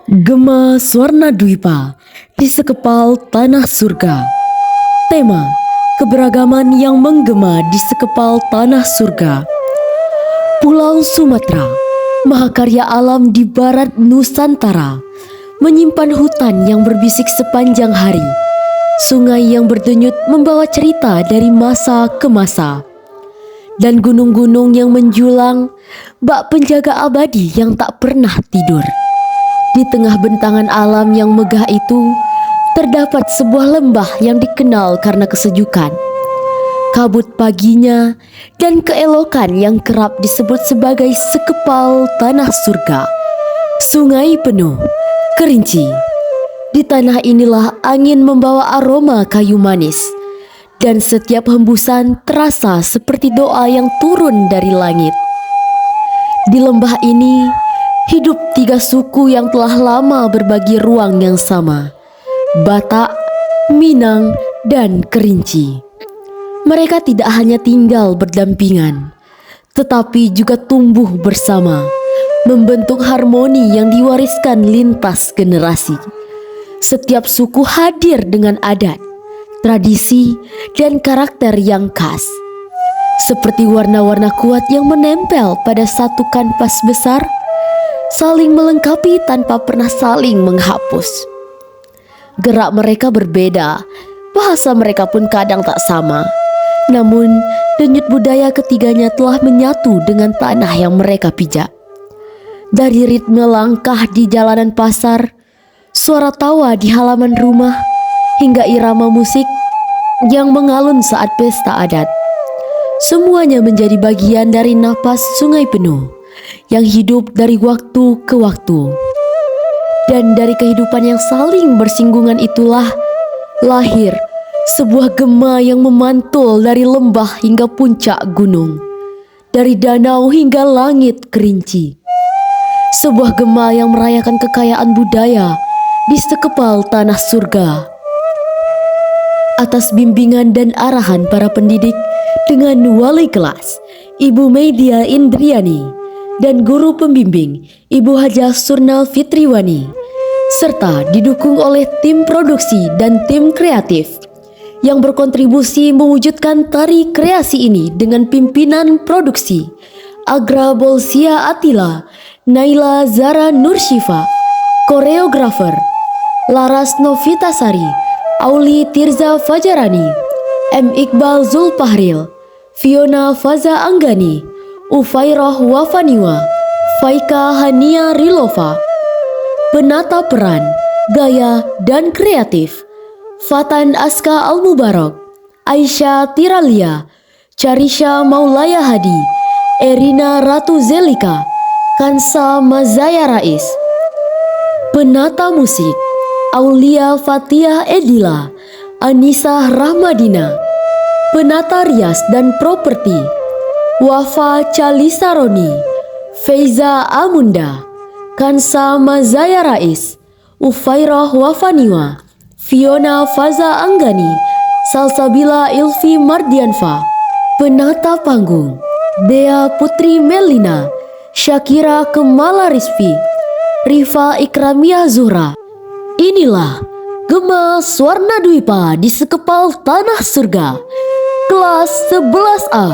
Gema Swarna Dwipa di sekepal tanah surga. Tema: keberagaman yang menggema di sekepal tanah surga. Pulau Sumatera, mahakarya alam di barat Nusantara, menyimpan hutan yang berbisik sepanjang hari, sungai yang berdenyut membawa cerita dari masa ke masa, dan gunung-gunung yang menjulang, bak penjaga abadi yang tak pernah tidur. Di tengah bentangan alam yang megah itu, terdapat sebuah lembah yang dikenal karena kesejukan, kabut paginya, dan keelokan yang kerap disebut sebagai sekepal tanah surga. Sungai penuh, Kerinci. Di tanah inilah angin membawa aroma kayu manis, dan setiap hembusan terasa seperti doa yang turun dari langit. Di lembah ini hidup tiga suku yang telah lama berbagi ruang yang sama: Batak, Minang, dan Kerinci. Mereka tidak hanya tinggal berdampingan, tetapi juga tumbuh bersama, membentuk harmoni yang diwariskan lintas generasi. Setiap suku hadir dengan adat, tradisi, dan karakter yang khas, seperti warna-warna kuat yang menempel pada satu kanvas besar, saling melengkapi tanpa pernah saling menghapus. Gerak mereka berbeda, bahasa mereka pun kadang tak sama. Namun, denyut budaya ketiganya telah menyatu dengan tanah yang mereka pijak. Dari ritme langkah di jalanan pasar, suara tawa di halaman rumah, hingga irama musik yang mengalun saat pesta adat, semuanya menjadi bagian dari napas sungai penuh yang hidup dari waktu ke waktu. Dan dari kehidupan yang saling bersinggungan itulah lahir sebuah gema yang memantul dari lembah hingga puncak gunung, dari danau hingga langit Kerinci. Sebuah gema yang merayakan kekayaan budaya di sekepal tanah surga. Atas bimbingan dan arahan para pendidik dengan wali kelas Ibu Media Indriani dan guru pembimbing Ibu Hajah Surnal Fitriwani, serta didukung oleh tim produksi dan tim kreatif yang berkontribusi mewujudkan tari kreasi ini dengan pimpinan produksi Agra Bolsia Atila, Naila Zara Nurshifa, koreografer Laras Novitasari, Auli Tirza Fajarani, M. Iqbal Zulpahril, Fiona Faza Anggani, Ufairah Wafaniwa, Faika Hania Rilova. Penata peran, gaya, dan kreatif Fatan Aska Al-Mubarak, Aisyah Tiralia, Charisha Maulaya Hadi, Erina Ratu Zelika, Kansa Mazaya Rais. Penata musik, Aulia Fatia Edila, Anissa Rahmadina. Penata rias dan properti, Wafa Chalisaroni, Feiza Amunda, Kansa Mazaya Rais, Ufairah Wafaniwa, Fiona Faza Anggani, Salsabila Ilfi Mardianfa. Penata panggung, Dea Putri Melina, Syakira Kemala Rizvi, Rifa Ikramia Zuhra. Inilah Gema Swarna Dwipa di sekepal tanah surga, kelas 11A.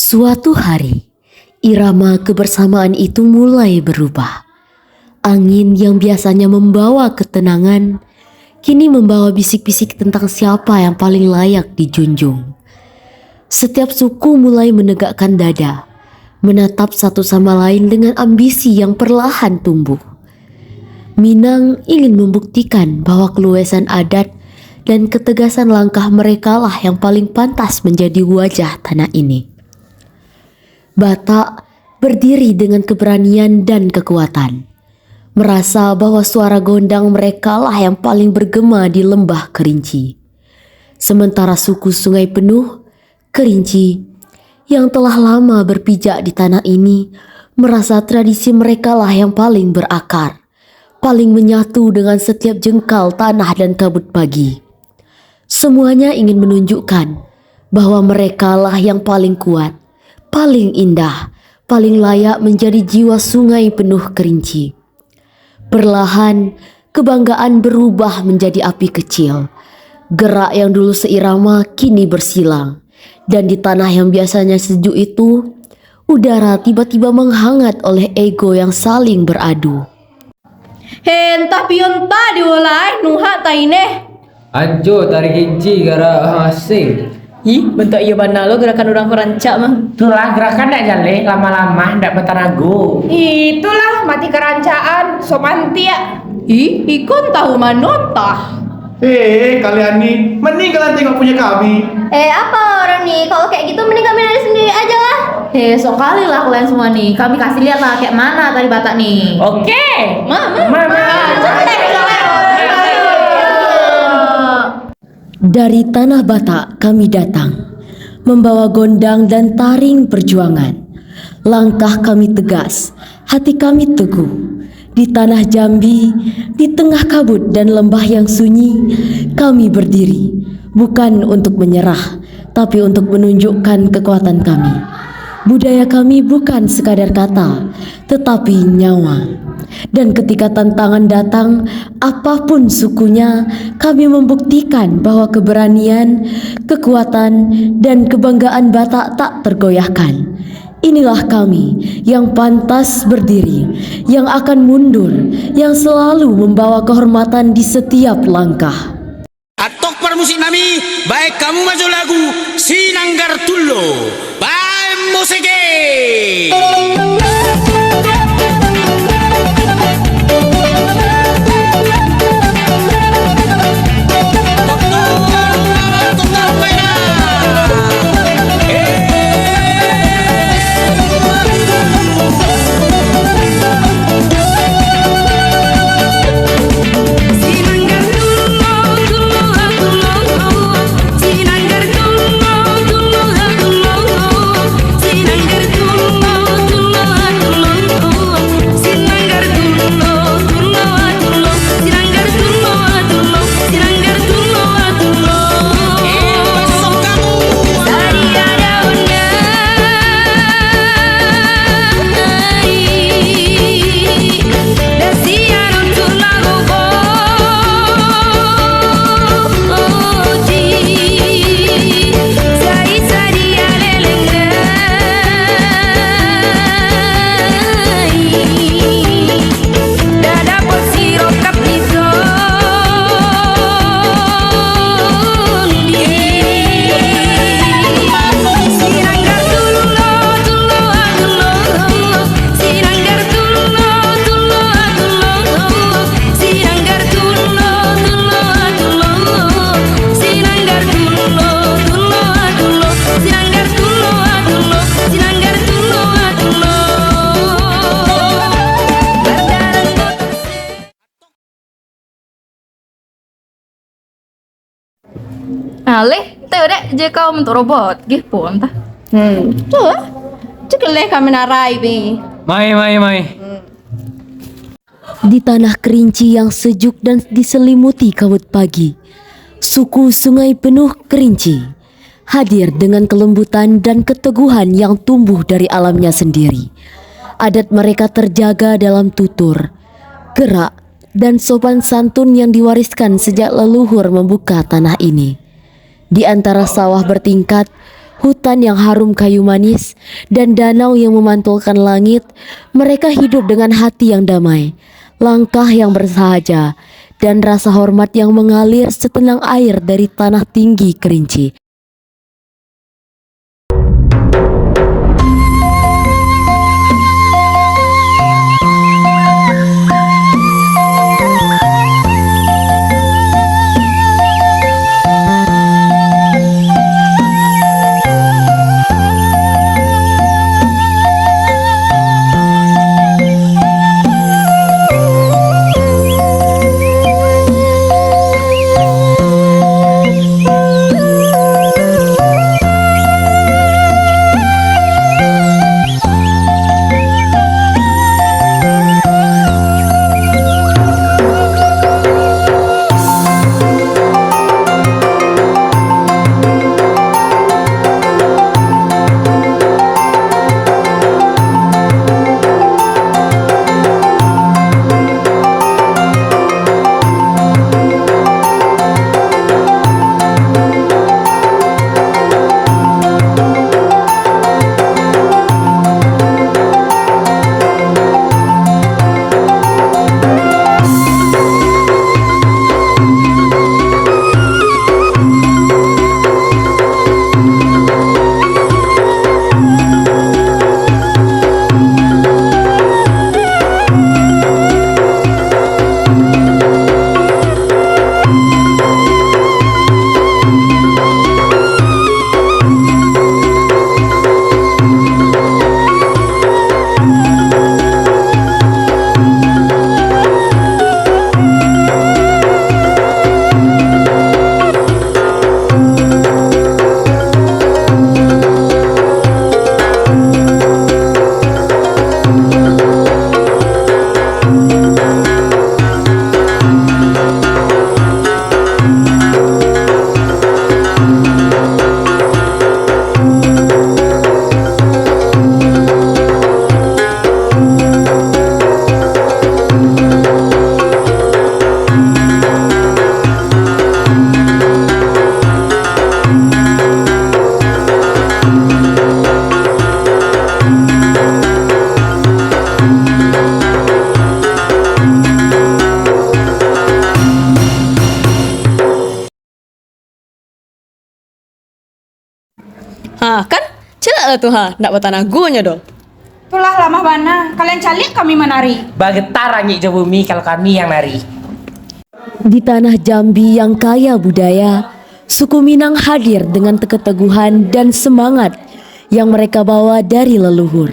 Suatu hari, irama kebersamaan itu mulai berubah. Angin yang biasanya membawa ketenangan, kini membawa bisik-bisik tentang siapa yang paling layak dijunjung. Setiap suku mulai menegakkan dada, menatap satu sama lain dengan ambisi yang perlahan tumbuh. Minang ingin membuktikan bahwa keluasan adat dan ketegasan langkah merekalah yang paling pantas menjadi wajah tanah ini. Batak berdiri dengan keberanian dan kekuatan, merasa bahwa suara gondang merekalah yang paling bergema di lembah Kerinci. Sementara suku Sungai Penuh, Kerinci, yang telah lama berpijak di tanah ini, merasa tradisi merekalah yang paling berakar, paling menyatu dengan setiap jengkal tanah dan kabut pagi. Semuanya ingin menunjukkan bahwa merekalah yang paling kuat, paling indah, paling layak menjadi jiwa Sungai Penuh Kerinci. Perlahan, kebanggaan berubah menjadi api kecil. Gerak yang dulu seirama kini bersilang. Dan di tanah yang biasanya sejuk itu, udara tiba-tiba menghangat oleh ego yang saling beradu. Entah pion ta diolai nuha ta ine. Ajo tarik kinci gara asing. Ih, bentuk iya bana lo gerakan orang kerancak mah. Itulah gerakan ndak jale lama-lama ndak betanago. Itulah mati kerancaan somantia. Ih, ikon tahu manota. Kalian nih, mending kalian tengok punya kami. Apa orang nih? Kalau kayak gitu mending kami nari sendiri aja lah. Sok kali lah kalian semua nih. Kami kasih lihat lah kayak mana tadi Batak nih. Oke. Mama. Dari tanah Batak kami datang, membawa gondang dan taring perjuangan. Langkah kami tegas, hati kami teguh. Di tanah Jambi, di tengah kabut dan lembah yang sunyi, kami berdiri, bukan untuk menyerah, tapi untuk menunjukkan kekuatan kami. Budaya kami bukan sekadar kata, tetapi nyawa. Dan ketika tantangan datang, apapun sukunya, kami membuktikan bahwa keberanian, kekuatan, dan kebanggaan Batak tak tergoyahkan. Inilah kami yang pantas berdiri, yang akan mundur, yang selalu membawa kehormatan di setiap langkah. Atok permusik nami, baik kamu maju lagu Sinanggar Tullo, baik musike. Aleh, tahu dek je kau bentuk robot, gitu entah. Tuh, cekeleh kami narai bi. Mai. Di tanah Kerinci yang sejuk dan diselimuti kabut pagi, suku Sungai Penuh Kerinci hadir dengan kelembutan dan keteguhan yang tumbuh dari alamnya sendiri. Adat mereka terjaga dalam tutur, gerak, dan sopan santun yang diwariskan sejak leluhur membuka tanah ini. Di antara sawah bertingkat, hutan yang harum kayu manis, dan danau yang memantulkan langit, mereka hidup dengan hati yang damai, langkah yang bersahaja, dan rasa hormat yang mengalir setenang air dari tanah tinggi Kerinci. Kan? Celak lah tuh ndak bertanagunya dong. Itulah lama mana. Kalian calik kami menari. Bagetar angin ke bumi kalau kami yang nari. Di tanah Jambi yang kaya budaya, suku Minang hadir dengan keteguhan dan semangat yang mereka bawa dari leluhur.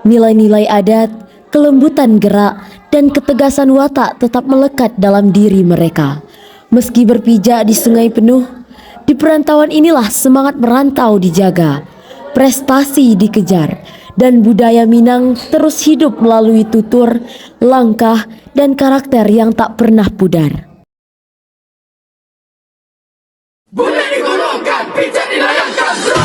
Nilai-nilai adat, kelembutan gerak, dan ketegasan watak tetap melekat dalam diri mereka. Meski berpijak di sungai penuh, di perantauan inilah semangat merantau dijaga, prestasi dikejar, dan budaya Minang terus hidup melalui tutur, langkah, dan karakter yang tak pernah pudar. Boleh digolongkan, pijak dilayangkan, bro.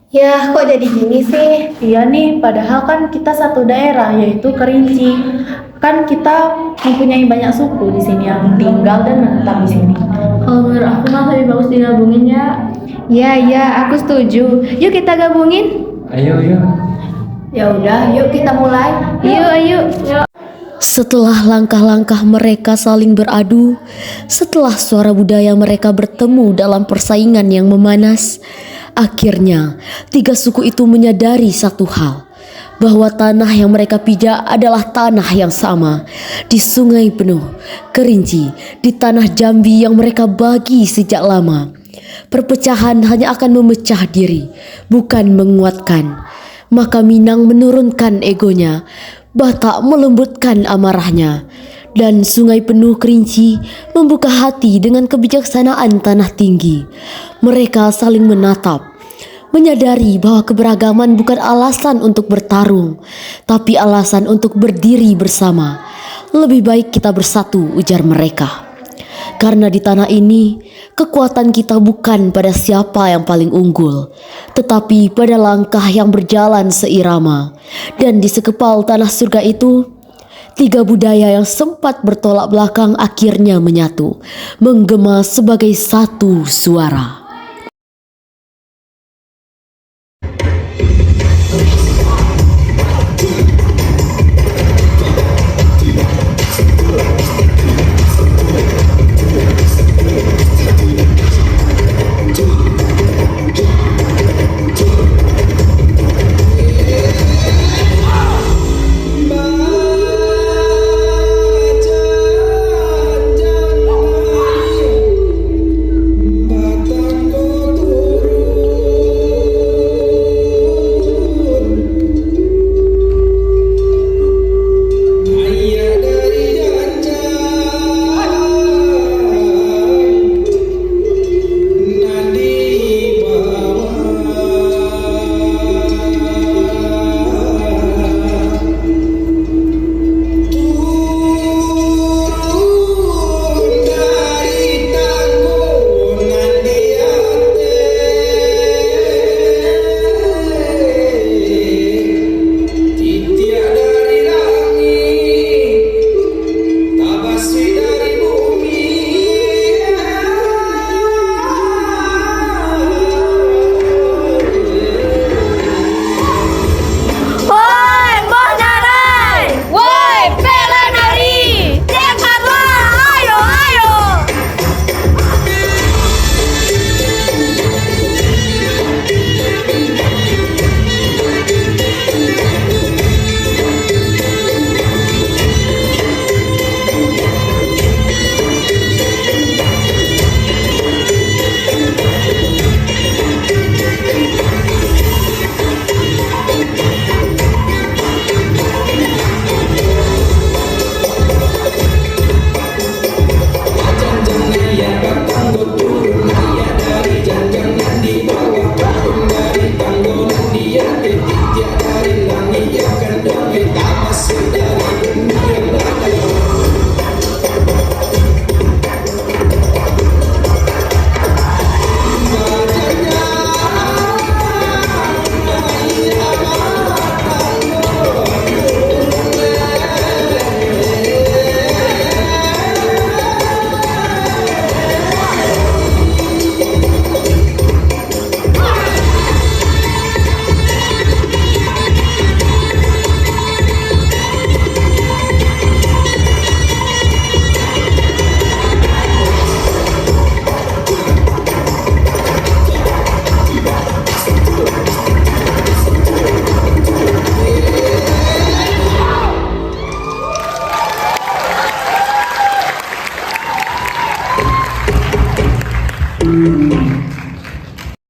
Ya, kok jadi gini sih? Iya nih, padahal kan kita satu daerah yaitu Kerinci. Kan kita mempunyai banyak suku di sini yang tinggal dan menetap di sini. Kalau menurut aku mah lebih bagus digabungin ya. Ya, aku setuju. Yuk kita gabungin. Ayo. Ya udah, yuk kita mulai. Ayo. Setelah langkah-langkah mereka saling beradu, setelah suara budaya mereka bertemu dalam persaingan yang memanas, akhirnya tiga suku itu menyadari satu hal, bahwa tanah yang mereka pijak adalah tanah yang sama di Sungai Penuh, Kerinci, di tanah Jambi yang mereka bagi sejak lama. Perpecahan hanya akan memecah diri, bukan menguatkan. Maka Minang menurunkan egonya, Batak melembutkan amarahnya, dan Sungai Penuh Kerinci membuka hati dengan kebijaksanaan tanah tinggi. Mereka saling menatap, menyadari bahwa keberagaman bukan alasan untuk bertarung, tapi alasan untuk berdiri bersama. Lebih baik kita bersatu, ujar mereka. Karena di tanah ini, kekuatan kita bukan pada siapa yang paling unggul, tetapi pada langkah yang berjalan seirama. Dan di sekepal tanah surga itu, tiga budaya yang sempat bertolak belakang akhirnya menyatu, menggema sebagai satu suara.